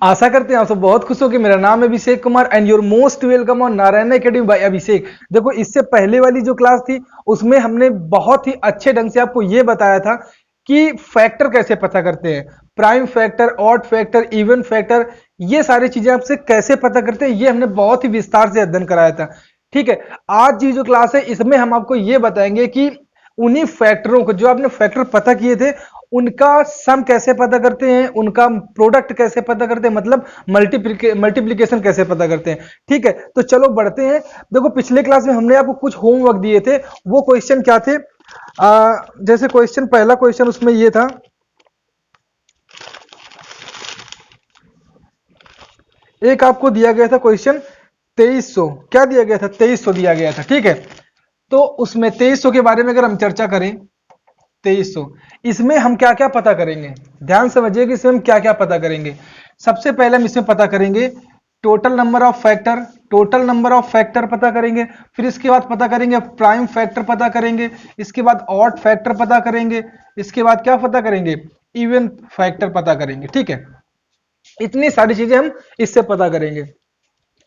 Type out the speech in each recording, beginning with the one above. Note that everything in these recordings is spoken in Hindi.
आशा करते हैं आप सब बहुत खुश हो कि मेरा नाम है Abhishek Kumar and your most welcome on Narayan Academy by Abhishek. देखो, इससे पहले वाली जो क्लास थी उसमें हमने बहुत ही अच्छे ढंग से आपको ये बताया था कि फैक्टर कैसे पता करते हैं, prime factor, odd factor, even factor, ये सारी चीजें आपसे कैसे पता करते हैं, ये हमने बहुत ही विस्तार से अध्ययन कराया था। ठीक है, आज की जो क्लास है इसमें हम आपको ये बताएंगे कि उन्हीं फैक्टरों को, जो आपने फैक्टर पता किए थे, उनका सम कैसे पता करते हैं, उनका प्रोडक्ट कैसे पता करते हैं, मतलब मल्टीप्लीकेशन कैसे पता करते हैं। ठीक है, तो चलो बढ़ते हैं। देखो, पिछले क्लास में हमने आपको कुछ होमवर्क दिए थे। वो क्वेश्चन क्या थे? जैसे क्वेश्चन, पहला क्वेश्चन उसमें ये था, एक आपको दिया गया था क्वेश्चन 2300। क्या दिया गया था? 2300 दिया गया था। ठीक है, तो उसमें 2300 के बारे में अगर हम चर्चा करें, 2300, इसमें हम क्या क्या पता करेंगे? ध्यान समझिए कि इसमें हम क्या क्या पता करेंगे। सबसे पहले हम इसमें पता करेंगे total number of factor, total number of factor पता करेंगे। फिर इसके बाद पता करेंगे प्राइम फैक्टर पता करेंगे। इसके बाद ऑड फैक्टर पता करेंगे। इसके बाद क्या पता करेंगे? इवन फैक्टर पता करेंगे। ठीक है, इतनी सारी चीजें हम इससे पता करेंगे।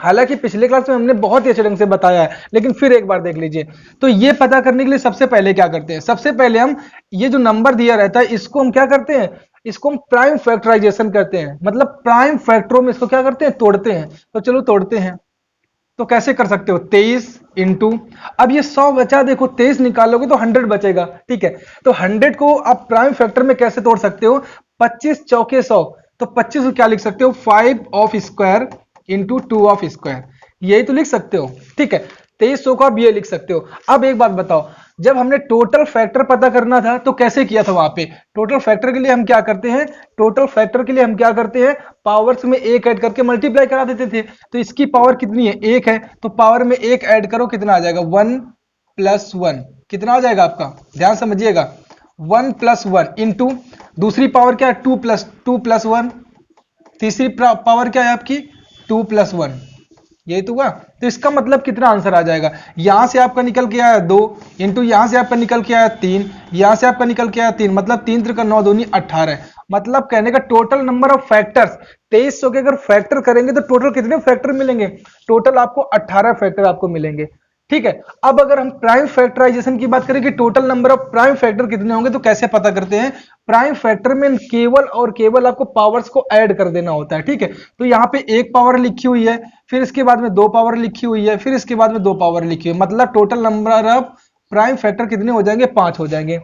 हालांकि पिछले क्लास में हमने बहुत ही अच्छे ढंग से बताया है, लेकिन फिर एक बार देख लीजिए। तो ये पता करने के लिए सबसे पहले क्या करते हैं? सबसे पहले हम ये जो नंबर दिया रहता है इसको हम क्या करते हैं? इसको हम प्राइम फैक्टराइजेशन करते हैं, मतलब प्राइम फैक्टरों में इसको क्या करते हैं? तोड़ते हैं। तो चलो तोड़ते हैं। तो कैसे कर सकते हो? 23 इंटू, अब ये 100 बचा, देखो 23 निकालोगे तो 100 बचेगा। ठीक है, तो 100 को आप प्राइम फैक्टर में कैसे तोड़ सकते हो? 25 चौके 100, तो 25 को क्या लिख सकते हो? 5 of square into 2 of square, यही तो लिख सकते हो। ठीक है, 2300 को आप ये लिख सकते हो। अब एक बात बताओ, जब हमने टोटल फैक्टर पता करना था तो कैसे किया था? वहां पे टोटल फैक्टर के लिए हम क्या करते हैं? टोटल फैक्टर के लिए हम क्या करते हैं? पावर्स में एक ऐड करके मल्टीप्लाई करा देते थे। तो इसकी पावर कितनी है? एक है, तो पावर में एक ऐड करो, कितना आ जाएगा? 1 प्लस 1। कितना आ जाएगा आपका? ध्यान समझिएगा, 1 प्लस 1 इंटू दूसरी पावर क्या है? 2 प्लस 1। तीसरी पावर क्या है आपकी? 2 प्लस 1। यही तो हुआ। तो इसका मतलब कितना आंसर आ जाएगा? यहां से आपका निकल के आया 2 इंटू यहां से आपका निकल के आया 3, यहां से आपका निकल के आया 3, मतलब 3 3 9 दूनी 18। मतलब कहने का टोटल नंबर ऑफ फैक्टर्स, 2300 के अगर फैक्टर करेंगे तो टोटल कितने फैक्टर मिलेंगे? टोटल आपको 18 फैक्टर आपको मिलेंगे। ठीक है, अब अगर हम प्राइम फैक्टराइजेशन की बात करें कि total number of prime factor कितने होंगे, तो कैसे पता करते हैं? प्राइम फैक्टर में केवल और केवल आपको पावर्स को ऐड कर देना होता है। ठीक है, तो यहाँ पे एक पावर लिखी हुई है, फिर इसके बाद में 2 पावर लिखी हुई है, फिर इसके बाद में 2 पावर लिखी हुई है, मतलब total number of prime factor कितने हो जाएंगे? 5 हो जाएंगे।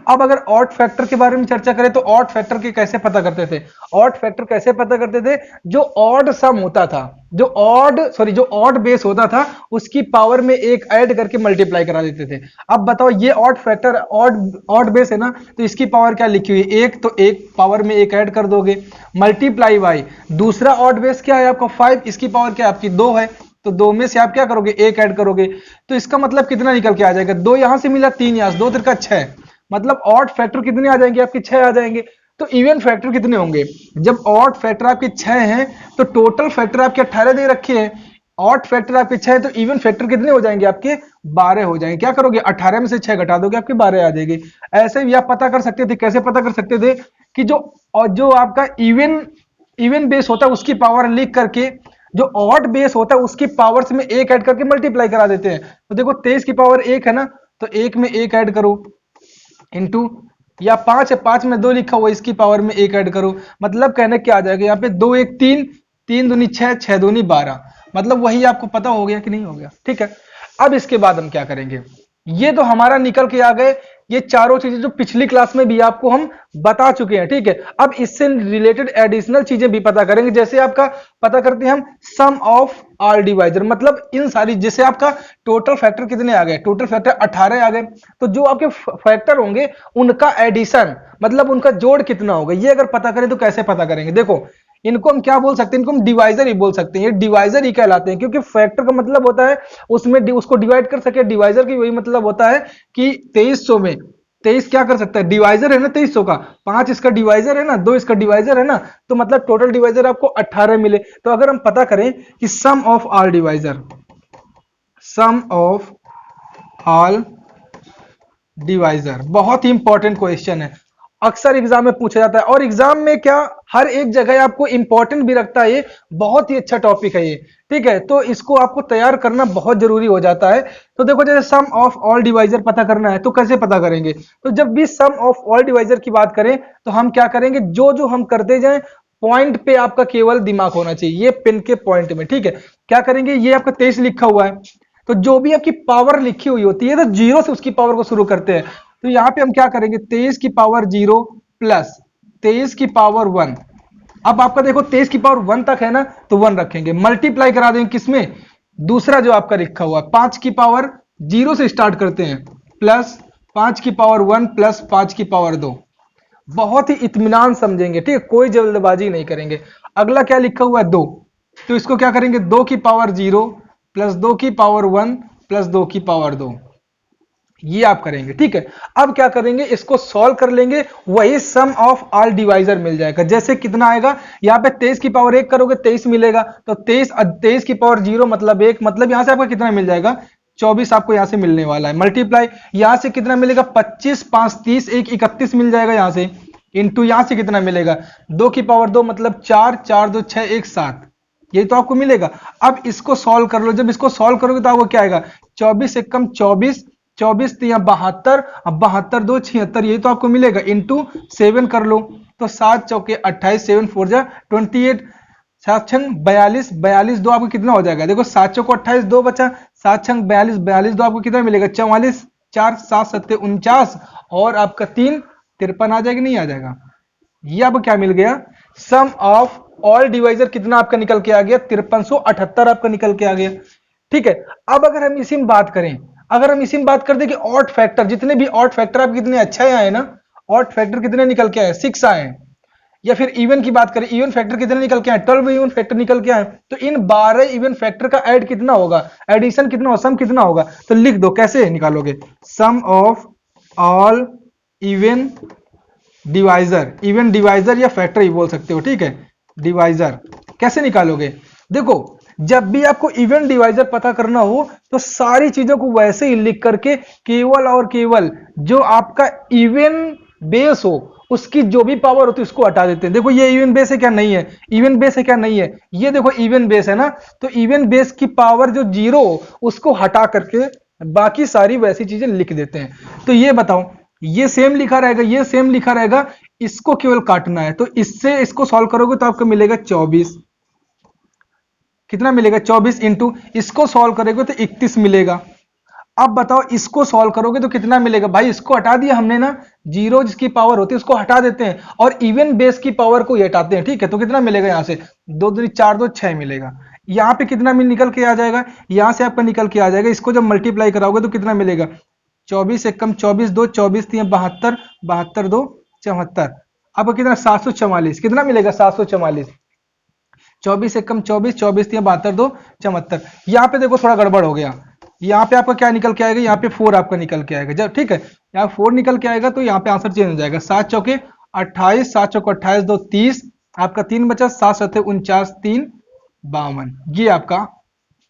अब अगर ऑड फैक्टर के बारे में चर्चा करें तो ऑड फैक्टर के कैसे पता करते थे? ऑड फैक्टर कैसे पता करते थे? जो ऑड सम होता था, जो ऑड बेस होता था, उसकी पावर में एक ऐड करके मल्टीप्लाई करा देते थे। अब बताओ, ये ऑड फैक्टर, ऑड बेस है ना, तो इसकी पावर क्या लिखी हुई है? एक, तो एक पावर में एक ऐड कर दोगे, मल्टीप्लाई बाई दूसरा ऑड बेस क्या है आपका? 5, इसकी पावर क्या है आपकी? 2 है, तो 2 में से आप क्या करोगे? एक ऐड करोगे। तो इसका मतलब कितना निकल के आ जाएगा? 2 यहां से मिला, 3 यहां से, 2 3 6, मतलब ऑड फैक्टर कितने आ जाएंगे आपके? 6 आ जाएंगे। तो इवन फैक्टर कितने होंगे? जब ऑड फैक्टर आपके 6 हैं तो टोटल फैक्टर आपके 18 दे रखे हैं, ऑड फैक्टर आपके 6 है, तो इवन फैक्टर कितने हो जाएंगे आपके? 12 हो जाएंगे। क्या करोगे? 18 में से 6 घटा दोगे, आपके 12 आ जाएगी। ऐसे भी आप पता कर सकते थे। कैसे पता कर सकते थे? कि जो आपका इवन बेस होता है उसकी पावर लिख करके, जो ऑड बेस होता है उसकी पावर्स में एक ऐड करके मल्टीप्लाई करा देते हैं। तो देखो 23 की पावर 1 है ना, तो 1 में 1 ऐड करो, इंटू, या 5 है, 5 में 2 लिखा हुआ, इसकी पावर में 1 ऐड करो, मतलब कहने क्या आ जाएगा यहाँ पे? 2 1 3, 3 दूनी 6, 6 दूनी 12, मतलब वही आपको पता हो गया कि नहीं हो गया? ठीक है, अब इसके बाद हम क्या करेंगे? ये तो हमारा निकल के आ गए ये चारों चीजें जो पिछली क्लास में भी आपको हम बता चुके हैं। ठीक है, अब इससे रिलेटेड एडिशनल चीजें भी पता करेंगे। जैसे आपका पता करते हैं हम सम ऑफ ऑल डिवाइजर, मतलब इन सारी, जैसे आपका टोटल फैक्टर कितने आ गए? टोटल फैक्टर 18 आ गए, तो जो आपके फैक्टर होंगे उनका एडिशन, मतलब उनका जोड़ कितना होगा, ये अगर पता करें तो कैसे पता करेंगे? देखो, इनको हम क्या बोल सकते हैं? इनको हम डिवाइजर ही बोल सकते हैं। ये डिवाइजर ही कहलाते हैं, क्योंकि फैक्टर का मतलब होता है उसमें उसको डिवाइड कर सके। डिवाइजर की वही मतलब होता है कि 2300 में 23 क्या कर सकता है? डिवाइजर है ना 2300 का, 5 इसका डिवाइजर है ना, 2 इसका डिवाइजर है ना, तो मतलब टोटल डिवाइजर आपको 18 मिले। तो अगर हम पता करें कि sum of all divisor, sum of all divisor बहुत ही इंपॉर्टेंट क्वेश्चन है, अक्सर एग्जाम में पूछा जाता है। और एग्जाम में क्या हर एक जगह आपको इंपॉर्टेंट भी रखता है, ये बहुत ही अच्छा टॉपिक है ये, ठीक है। तो इसको आपको तैयार करना बहुत जरूरी हो जाता है। तो देखो जैसे सम ऑफ ऑल डिवाइजर पता करना है तो कैसे पता करेंगे, तो जब भी सम ऑफ ऑल डिवाइजर की बात करें तो हम क्या करेंगे, जो जो हम करते जाएं पॉइंट पे आपका केवल दिमाग होना चाहिए, ये पिन के पॉइंट में, ठीक है। क्या करेंगे, ये आपका 23 लिखा हुआ है, तो जो भी आपकी पावर लिखी हुई होती है तो जीरो से उसकी पावर को शुरू करते हैं। तो यहां पे हम क्या करेंगे, 23 की पावर 0 प्लस 23 की पावर 1। अब आपका देखो 23 की पावर 1 तक है ना, तो 1 रखेंगे, मल्टीप्लाई करा देंगे किसमें, दूसरा जो आपका लिखा हुआ है 5 की पावर 0 से स्टार्ट करते हैं, प्लस 5 की पावर 1 प्लस 5 की पावर 2। बहुत ही इत्मीनान समझेंगे, ठीक है, कोई जल्दबाजी नहीं करेंगे। अगला क्या लिखा हुआ है 2, तो इसको क्या करेंगे, 2 की पावर 0 प्लस 2 की पावर 1 प्लस 2 की पावर 2, ये आप करेंगे, ठीक है। अब क्या करेंगे, इसको सॉल्व कर लेंगे, वही सम ऑफ ऑल डिवाइजर मिल जाएगा। जैसे कितना आएगा, यहाँ पे 23 की पावर 1 करोगे 23 मिलेगा, तो 23 की पावर 0 मतलब 1, मतलब यहां से आपका कितना मिल जाएगा, 24 आपको यहां से मिलने वाला है। मल्टीप्लाई यहां से कितना मिलेगा, 25 5 30 1 31 मिल जाएगा यहां से, इंटू यहां से कितना मिलेगा, 2 की पावर 2 मतलब 4 4 2 6 1 7, ये तो आपको मिलेगा। अब इसको सॉल्व कर लो, जब इसको सॉल्व करोगे तो आपको क्या आएगा, 24 एकम 24 24 3 72, अब 72 2 76, ये तो आपको मिलेगा, इंटू 7 कर लो, तो 7 चौके 28 7 4 जा 28, 7 छंग 42 42 दो आपको कितना हो जाएगा, देखो 7 चौको 28 2 बचा, 7 छंग 42 42 दो आपको कितना मिलेगा, 44 4 7 7 49, और आपका 3 53 आ जाएगा, नहीं आ जाएगा। ये आपको क्या मिल गया, सम ऑफ ऑल डिवाइजर कितना आपका निकल के आ गया, 5378 आपका निकल के आ गया, ठीक है। अब अगर हम इसी में बात करें, अगर हम इसी में बात कर दें कि ऑड फैक्टर, जितने भी ऑड फैक्टर आप कितने अच्छे आए ना, ऑड फैक्टर कितने निकल के आए, 6 आए हैं। या फिर इवन की बात करें, इवन फैक्टर कितने निकल के आए, 12 इवन फैक्टर निकल के आए। तो इन 12 इवन फैक्टर का ऐड कितना होगा, एडिशन कितना होगा, सम कितना होगा, तो लिख दो, कैसे निकालोगे, sum of all even divisor, even divisor या फैक्टर ही बोल सकते हो, ठीक है, डिवाइजर कैसे निकालोगे, देखो जब भी आपको इवन डिवाइजर पता करना हो तो सारी चीजों को वैसे ही लिख करके केवल और केवल जो आपका इवन बेस हो उसकी जो भी पावर होती है उसको हटा देते हैं। देखो ये इवन बेस है क्या, नहीं है, इवन बेस है क्या, नहीं है, ये देखो इवन बेस है ना, तो इवन बेस की पावर जो 0 उसको हटा करके बाकी सारी वैसी चीजें लिख देते हैं। तो ये बताओ, ये सेम लिखा रहेगा, ये सेम लिखा रहेगा, इसको केवल काटना है, तो इससे इसको सॉल्व करोगे तो आपको मिलेगा 24, कितना मिलेगा 24, इंटू इसको सॉल्व करोगे तो 31 मिलेगा। अब बताओ इसको सॉल्व करोगे तो कितना मिलेगा, भाई इसको हटा दिया हमने ना, 0 जिसकी पावर होती है उसको हटा देते हैं और इवन बेस की पावर को हटाते हैं, ठीक है। तो कितना मिलेगा, यहां से 2 दूनी 4 2 6 मिलेगा। यहां पे कितना मिल निकल के आ जाएगा, यहां से आपका निकल के आ जाएगा, इसको जब मल्टीप्लाई कराओगे तो कितना मिलेगा, 24 एकम 24 2 24 3 72 72 2 74, आपको कितना 744, कितना मिलेगा 744, 24 एकम 24 24 3 72 2 74। यहाँ पे देखो थोड़ा गड़बड़ हो गया, यहाँ पे आपका क्या निकल के आएगा, यहाँ पे 4 आपका निकल के आएगा, जब ठीक है यहाँ 4 निकल के आएगा तो यहाँ पे आंसर चेंज हो जाएगा, 7 चौके 28 7 चौके 28 2 30, आपका 3 बचा, 7 7 49 3 52, ये आपका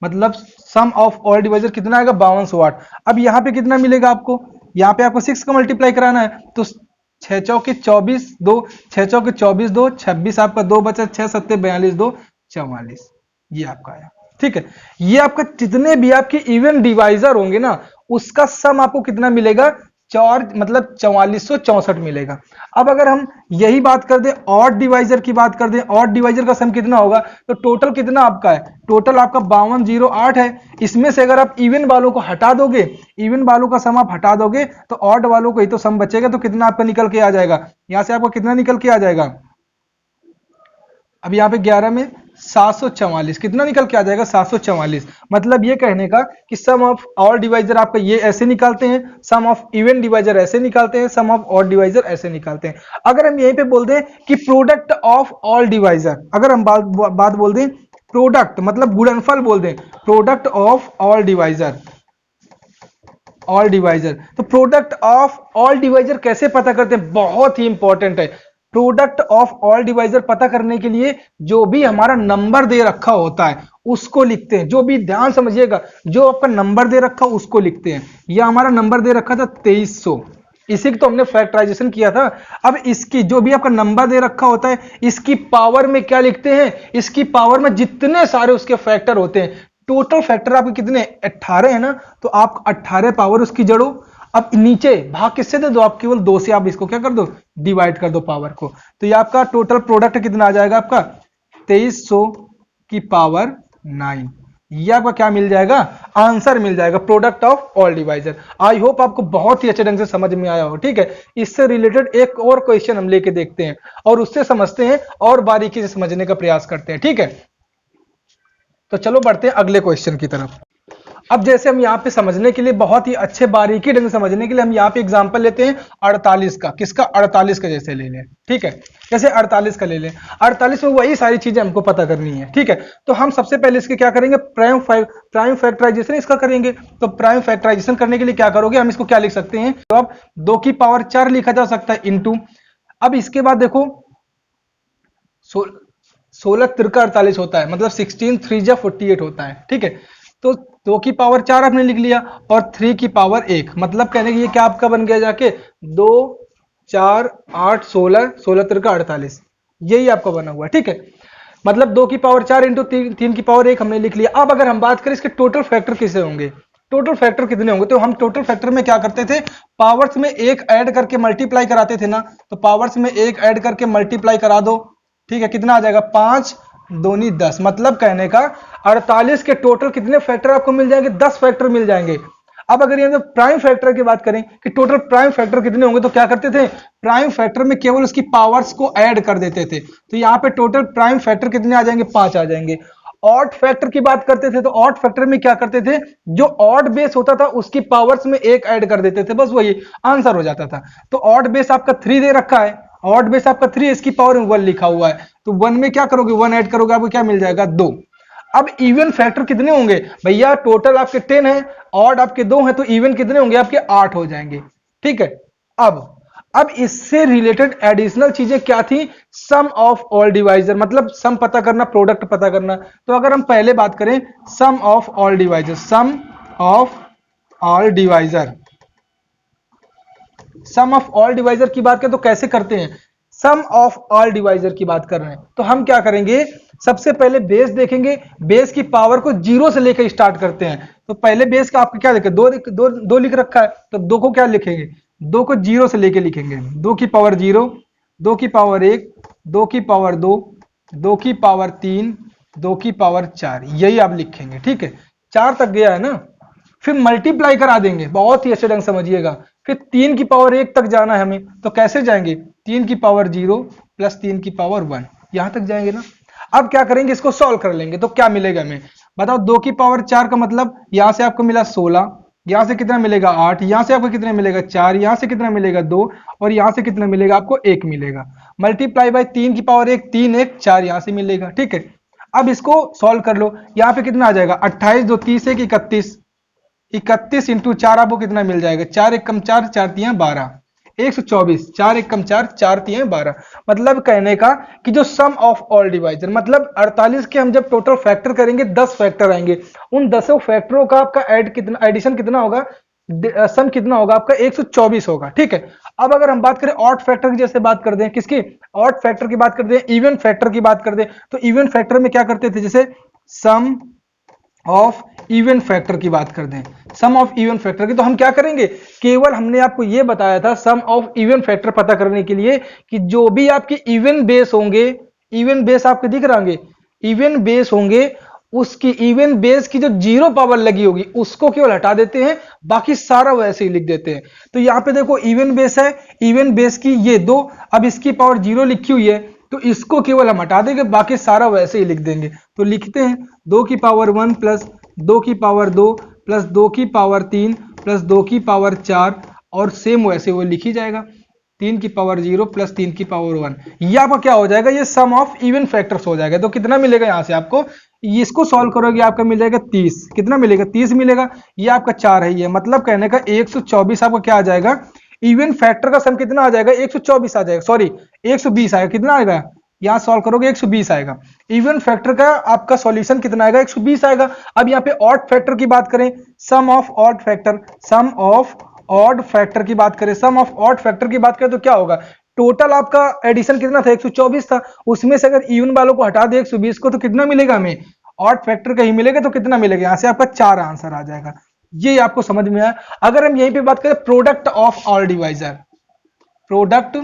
मतलब सम ऑफ ऑल डिवाइजर कितना आएगा 5208। अब यहाँ पे कितना मिलेगा आपको, यहाँ पे आपको 6 का मल्टीप्लाई कराना है, तो 6 चौके 24 2 6 चौके 24 2 26, आपका 2 बचा, 6 7 42 2 44, ये आपका आया, ठीक है। ये आपका जितने भी आपके इवन डिवाइजर होंगे ना उसका सम आपको कितना मिलेगा, 4 मतलब 4464 मिलेगा। अब अगर हम यही बात कर दें ऑड डिवाइजर की बात कर दें, ऑड डिवाइजर का सम कितना होगा, तो टोटल कितना आपका है, टोटल आपका 5208 है। इसमें से अगर आप इवन वालों को हटा दोगे, इवन वालों का सम आप हटा दोगे तो ऑड वालों को ही तो सम बचेगा, तो कितना आपका निकल के आ जाएगा, यहां से आपको कितना निकल के आ जाएगा, अब यहाँ पे 11 में 744, कितना निकल के आ जाएगा 744। मतलब ये कहने का कि सम ऑफ ऑल डिवाइजर आपका ये ऐसे निकालते हैं, सम ऑफ इवन डिवाइजर ऐसे निकालते हैं, सम ऑफ ऑड डिवाइजर ऐसे निकालते हैं। अगर हम यहीं पे बोल दें कि प्रोडक्ट ऑफ ऑल डिवाइजर, अगर हम बात बोल दें प्रोडक्ट मतलब गुणनफल बोल दें, product of all divisor, all divisor, तो प्रोडक्ट ऑफ ऑल डिवाइजर कैसे पता करते हैं, बहुत ही इंपॉर्टेंट है। प्रोडक्ट ऑफ ऑल डिवाइजर पता करने के लिए जो भी हमारा नंबर दे रखा होता है उसको लिखते हैं, जो भी ध्यान समझिएगा, जो आपका नंबर दे रखा उसको लिखते हैं। यह हमारा नंबर दे रखा था 2300, इसी की तो हमने फैक्टराइजेशन किया था। अब इसकी जो भी आपका नंबर दे रखा होता है, इसकी पावर में क्या लिखते हैं, इसकी पावर में जितने सारे उसके फैक्टर होते हैं, टोटल फैक्टर आपके कितने 18 है ना, तो आप 18 पावर उसकी जड़ो। अब नीचे भाग किससे दे दो, आप केवल 2 से आप इसको क्या कर दो, डिवाइड कर दो पावर को। तो ये आपका टोटल प्रोडक्ट कितना आ जाएगा, आपका 2300 की पावर 9। ये आपका क्या मिल जाएगा, आंसर मिल जाएगा, product of all divisor. I hope आपको बहुत ही अच्छे ढंग से समझ में आया हो। ठीक है, इससे रिलेटेड एक और क्वेश्चन हम लेके देखते हैं और उससे समझते हैं और बारीकी से समझने का प्रयास करते हैं। ठीक है, तो चलो बढ़ते हैं अगले क्वेश्चन की तरफ। अब जैसे हम यहाँ पे समझने के लिए, बहुत ही अच्छे बारीकी ढंग से समझने के लिए हम यहाँ पे एग्जांपल लेते हैं 48 का। किसका, 48 का जैसे ले लें। ठीक है, जैसे 48 का ले लें, 48 में वही सारी चीजें हमको पता करनी है। ठीक है, तो हम सबसे पहले इसके क्या करेंगे, प्राइम फैक्टराइजेशन इसका करेंगे। तो प्राइम फैक्टराइजेशन करने के लिए क्या करोगे, हम इसको क्या लिख सकते हैं, तो अब 2 की पावर 4 लिखा जा सकता है इंटू, अब इसके बाद देखो 16 तिरका 48 होता है, मतलब 16 3 जा 48 होता है। ठीक है, तो 2 की पावर 4 आपने लिख लिया और 3 की पावर 1, मतलब कहने की ये क्या आपका बन गया जाके 2 4 8 16, 16 तिरका 48, यही आपका बना हुआ है। ठीक है, मतलब 2 की पावर 4 इंटू 3 की पावर 1 हमने लिख लिया। अब अगर हम बात करें इसके टोटल फैक्टर किसे होंगे, टोटल फैक्टर कितने होंगे, तो हम टोटल फैक्टर में क्या करते थे, पावर्स में 1 ऐड करके मल्टीप्लाई कराते थे ना, तो पावर्स में 1 ऐड करके मल्टीप्लाई करा दो। ठीक है, कितना आ जाएगा 5 दूनी 10, मतलब कहने का 48 के टोटल कितने फैक्टर आपको मिल जाएंगे, 10 फैक्टर मिल जाएंगे। अब अगर यहाँ प्राइम फैक्टर की बात करें कि टोटल प्राइम फैक्टर कितने होंगे, तो क्या करते थे, प्राइम फैक्टर में केवल उसकी पावर्स को ऐड कर देते थे। तो यहाँ पे टोटल प्राइम फैक्टर कितने आ जाएंगे, 5 आ जाएंगे। ऑड फैक्टर की बात करते थे, तो ऑड फैक्टर में क्या करते थे, जो ऑड बेस होता था उसकी पावर्स में 1 ऐड कर देते थे, बस वही आंसर हो जाता था। तो ऑड बेस आपका 3 दे रखा है, ऑड बेस आपका 3, इसकी पावर में 1 लिखा हुआ है, तो 1 में क्या करोगे, 1 ऐड करोगे, आपको क्या मिल जाएगा 2। अब इवन फैक्टर कितने होंगे भैया, टोटल आपके 10 है, ऑड आपके 2 है, तो इवन कितने होंगे आपके 8 हो जाएंगे। ठीक है, अब इससे रिलेटेड एडिशनल चीजें क्या थी, सम ऑफ ऑल डिवाइजर, मतलब सम पता करना, प्रोडक्ट पता करना। तो अगर हम पहले बात करें sum of all divisor, sum of all divisor, sum of all divisor की बात करें तो कैसे करते हैं, सम ऑफ ऑल डिवाइजर की बात कर रहे हैं तो हम क्या करेंगे, सबसे पहले बेस देखेंगे, बेस की पावर को 0 से लेकर स्टार्ट करते हैं। तो पहले बेस का आपका क्या लिखे, दो लिख रखा है, तो 2 को क्या लिखेंगे, 2 को 0 से लेके लिखेंगे, 2 की पावर 0, 2 की पावर 1, 2 की पावर 2, 2 की पावर 3, 2 की पावर 4, यही आप लिखेंगे। ठीक है, 4 तक गया है ना, फिर मल्टीप्लाई करा देंगे, बहुत ही अच्छे ढंग समझिएगा। फिर 3 की पावर 1 तक जाना है हमें, तो कैसे जाएंगे, 3 की पावर 0 प्लस 3 की पावर 1, यहां तक जाएंगे ना। अब क्या करेंगे, इसको सॉल्व कर लेंगे, तो क्या मिलेगा हमें बताओ, 2 की पावर 4 का मतलब यहां से आपको मिला 16, यहां से कितना मिलेगा 8, यहां से आपको कितना मिलेगा 4, यहां से कितना मिलेगा 2, और यहां से कितना मिलेगा आपको 1 मिलेगा। मल्टीप्लाई बाय 3 की पावर 1, 3 1 4 यहां से मिलेगा। ठीक है, अब इसको सॉल्व कर लो, यहां पे कितना आ जाएगा 28 2 30 1 31, 31 इंटू 4 आपको कितना मिल जाएगा, 4 1 कम 4 4 3 12, 124, 4 1 कम 4 4 3 12। मतलब कहने का कि जो सम ऑफ ऑल डिवाइजर, मतलब 48 के हम जब टोटल फैक्टर करेंगे 10 फैक्टर आएंगे, उन 10 फैक्टरों का आपका एडिशन कितना होगा, सम कितना होगा आपका 124 होगा। ठीक है, अब अगर हम बात करें ऑड फैक्टर की, जैसे बात कर दें किसकी, ऑड फैक्टर की बात कर दें, इवन फैक्टर की बात कर दें, तो इवन फैक्टर में क्या करते थे, जैसे सम ऑफ इवन फैक्टर की बात कर दें, सम ऑफ इवन फैक्टर की, तो हम क्या करेंगे, केवल हमने आपको यह बताया था सम ऑफ इवन फैक्टर पता करने के लिए कि जो भी आपके इवन बेस होंगे, इवन बेस आपके दिख रहे, इवन बेस होंगे, उसकी इवन बेस की जो 0 पावर लगी होगी उसको केवल हटा देते हैं, बाकी सारा वैसे ही लिख देते हैं। तो यहां पे देखो इवन बेस है, इवन बेस की ये 2, अब इसकी पावर 0 लिखी हुई है, तो इसको केवल हम हटा देंगे, बाकी सारा वैसे ही लिख देंगे। तो लिखते हैं 2 की पावर 1 प्लस 2 की पावर 2 प्लस 2 की पावर 3 प्लस 2 की पावर 4, और सेम वैसे वो लिखी जाएगा 3 की पावर 0 प्लस 3 की पावर 1। ये आपका क्या हो जाएगा, ये सम ऑफ इवन फैक्टर्स हो जाएगा। तो कितना मिलेगा यहां से आपको, इसको सॉल्व करोगे आपका मिल जाएगा 30, कितना मिलेगा 30 मिलेगा, ये आपका 4 है, ये मतलब कहने का 124 आपका क्या आ जाएगा, इवन फैक्टर का सम कितना आ जाएगा 124 आ जाएगा, सॉरी 120 आएगा, कितना आएगा यहां सॉल्व करोगे 120 आएगा। इवन फैक्टर का आपका सॉल्यूशन कितना आएगा 120 आएगा। अब यहाँ पे ऑड फैक्टर की बात करें, sum of odd factor, sum of odd factor की बात करें, सम ऑफ ऑड फैक्टर की बात करें तो क्या होगा, टोटल आपका एडिशन कितना था 124 था, उसमें से अगर इवन वालों को हटा दे 120 को तो कितना मिलेगा हमें, ऑड फैक्टर कहीं मिलेगा तो कितना मिलेगा, यहां से आपका 4 आंसर आ जाएगा। ये आपको समझ में आया। अगर हम यहीं पे बात करें product of all divisor, product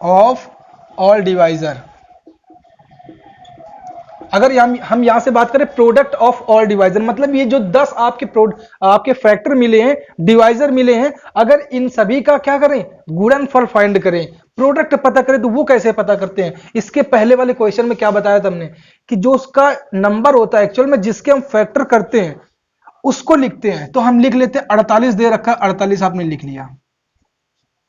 of all divisor, अगर हम यहां से बात करें प्रोडक्ट ऑफ ऑल डिवाइजर, मतलब ये जो 10 आपके फैक्टर मिले हैं, डिवाइजर मिले हैं, अगर इन सभी का क्या करें, गुणनफल फाइंड करें, प्रोडक्ट पता करें, तो वो कैसे पता करते हैं। इसके पहले वाले क्वेश्चन में क्या बताया था हमने कि जो उसका नंबर होता है एक्चुअल में जिसके हम फैक्टर करते हैं उसको लिखते हैं, तो हम लिख लेते हैं 48 दे रखा, 48 आपने लिख लिया,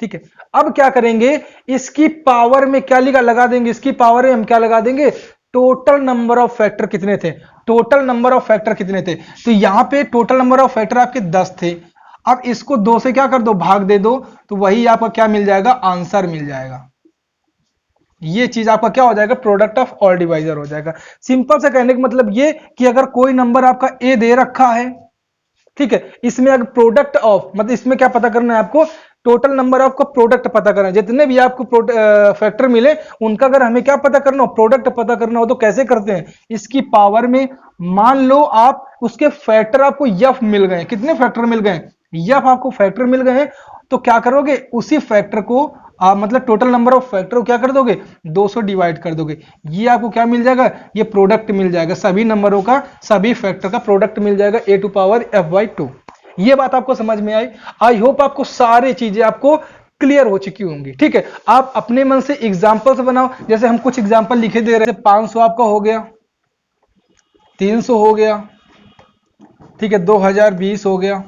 ठीक है। अब क्या करेंगे, इसकी पावर में क्या लगा देंगे, इसकी पावर में हम क्या लगा देंगे, टोटल नंबर ऑफ फैक्टर कितने थे, टोटल नंबर ऑफ फैक्टर कितने थे, तो यहां पे टोटल नंबर ऑफ फैक्टर आपके 10 थे। अब इसको 2 से क्या कर दो, भाग दे दो, तो वही आपका क्या मिल जाएगा, आंसर मिल जाएगा। ये चीज आपका क्या हो जाएगा, प्रोडक्ट ऑफ ऑल डिवाइजर हो जाएगा। सिंपल से कहने का मतलब ये कि अगर कोई नंबर आपका ए दे रखा है, ठीक है, इसमें अगर प्रोडक्ट ऑफ, मतलब इसमें क्या पता करना है आपको, टोटल नंबर ऑफ का प्रोडक्ट पता करना है, जितने भी आपको फैक्टर मिले उनका अगर हमें क्या पता करना हो, प्रोडक्ट पता करना हो, तो कैसे करते हैं, इसकी पावर में मान लो आप उसके फैक्टर आपको यफ मिल गए, कितने फैक्टर मिल गए, यफ आपको फैक्टर मिल गए, तो क्या करोगे, उसी फैक्टर को आप मतलब टोटल नंबर ऑफ फैक्टर को क्या कर दोगे, 200 डिवाइड कर दोगे, ये आपको क्या मिल जाएगा, ये प्रोडक्ट मिल जाएगा, सभी नंबरों का सभी फैक्टर का प्रोडक्ट मिल जाएगा a टू पावर f/2। ये बात आपको समझ में आई। आई होप आपको सारी चीजें आपको क्लियर हो चुकी होंगी, ठीक है। आप अपने मन से एग्जांपल्स बनाओ, जैसे हम कुछ एग्जांपल लिखे दे रहे हैं, 500 आपका हो गया, 300 हो गया, ठीक है, 2020 हो गया।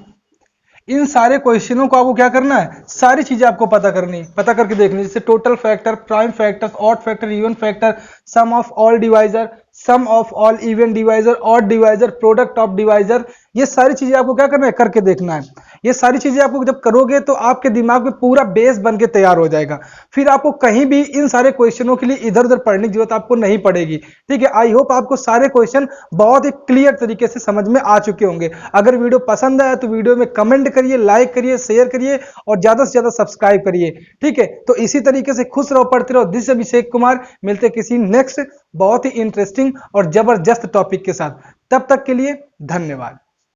इन सारे क्वेश्चनों को आपको क्या करना है, सारी चीजें आपको पता करनी, पता करके देखनी, जैसे total factor, prime factor, odd factor, even factor, sum of all divisor, sum of all even divisor, odd divisor, product of divisor, ये सारी चीजें आपको क्या करना है, करके देखना है। ये सारी चीजें आपको जब करोगे तो आपके दिमाग में पूरा बेस बन के तैयार हो जाएगा, फिर आपको कहीं भी इन सारे क्वेश्चनों के लिए इधर उधर पढ़ने की जरूरत आपको नहीं पड़ेगी, ठीक है। आई होप आपको सारे क्वेश्चन बहुत ही क्लियर तरीके से समझ में आ चुके होंगे। अगर वीडियो पसंद आया तो वीडियो में कमेंट करिए, लाइक करिए, शेयर करिए और ज्यादा से ज्यादा सब्सक्राइब करिए, ठीक है। तो इसी तरीके से खुश रहो, पढ़ते रहो। दिस अभिषेक कुमार, मिलते किसी नेक्स्ट बहुत ही इंटरेस्टिंग और जबरदस्त टॉपिक के साथ, तब तक के लिए धन्यवाद।